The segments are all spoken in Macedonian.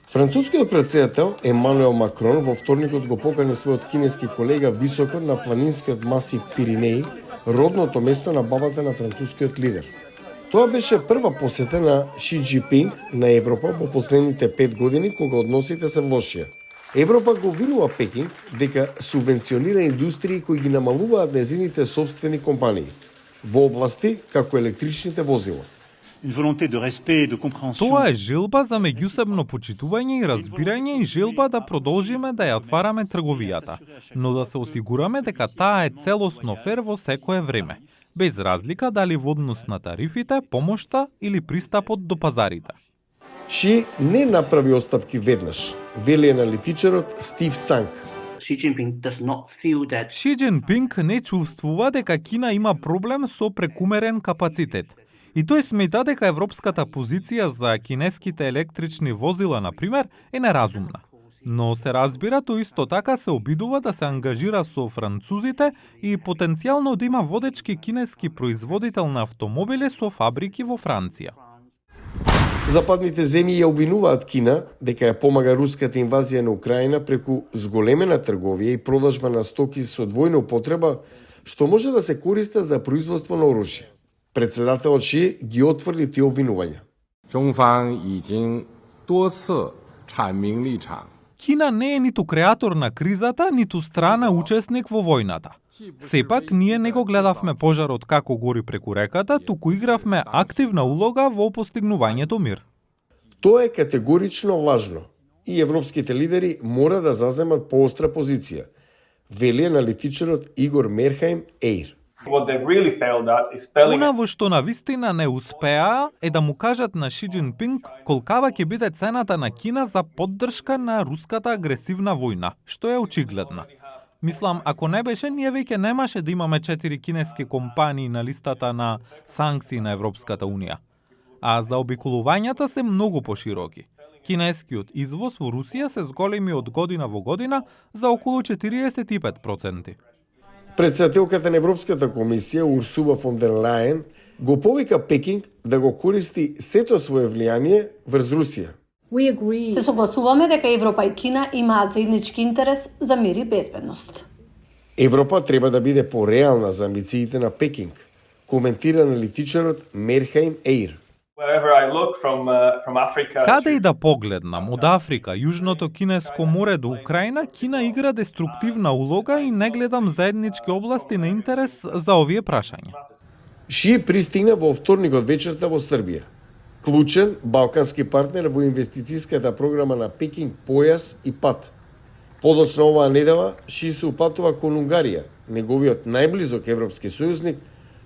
Францускиот претседател Емануел Макрон во вторникот го покани својот кинески колега високо на планинскиот масив Пиринеи, родното место на бабата на францускиот лидер. Тоа беше прва посета на Ши Џинпинг на Европа во последните 5 години кога односите се лошија. Европа го обвинува Пекинг дека субвенционира индустрии кои ги намалуваат незините собствени компании во области како електричните возила. Тоа е желба за меѓусебно почитување и разбирање и желба да продолжиме да ја отвараме трговијата, но да се осигураме дека таа е целосно фер во секое време, без разлика дали во однос на тарифите, помошта или пристапот до пазарите. Ши не направи остапки веднаш, вели аналитичарот Стив Санг. Ши Џинпинг не чувствува дека Кина има проблем со прекумерен капацитет. И тој смета дека европската позиција за кинеските електрични возила, например, е неразумна. Но се разбира, тој исто така се обидува да се ангажира со французите и потенцијално да има водечки кинески производител на автомобили со фабрики во Франција. Западните земји ја обвинуваат Кина дека ја помага руската инвазија на Украина преку зголемена трговија и продажба на стоки со двојна употреба, што може да се користат за производство на оружје. Председателот Ши ги отврди тие обвинувања. Кина не е ниту креатор на кризата, ниту страна учесник во војната. Сепак, ние не го гледавме пожарот како гори преку реката, туку игравме активна улога во постигнувањето мир. Тоа е категорично важно и европските лидери мора да заземат поостра позиција, вели аналитичарот Игор Мерхаим Еир. Она во што навистина не успеа е да му кажат на Ши Џинпинг колкава ќе биде цената на Кина за поддршка на руската агресивна војна, што е очигледна. Мислам, ако не беше, ние веќе немаше да имаме 4 кинески компании на листата на санкции на Европската Унија. А заобиколувањата се многу пошироки. Кинескиот извоз во Русија се зголеми од година во година за околу 45%. Председателката на Европската комисија Урсула фон дер Лајен го повика Пекинг да го користи сето свое влијание врз Русија. Се согласуваме дека Европа и Кина имаат заеднички интерес за мир и безбедност. Европа треба да биде пореална за амбициите на Пекинг, коментира аналитичарот Мерхаим Еир. Каде и да погледнам, од Африка, Јужното Кинеско море до Украина, Кина игра деструктивна улога и не гледам заеднички области на интерес за овие прашања. Ши пристигна во вторникот вечерта во Србија. Клучен балкански партнер во инвестицијската програма на Пекинг Појас и Пат. Подоцна оваа недела Ши се упатува кон Унгарија, неговиот најблизок европски сојузник,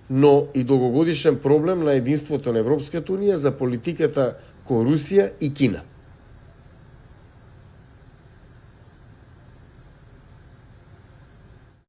но и долгогодишен проблем на единството на Европската Унија за политиката кон Русија и Кина.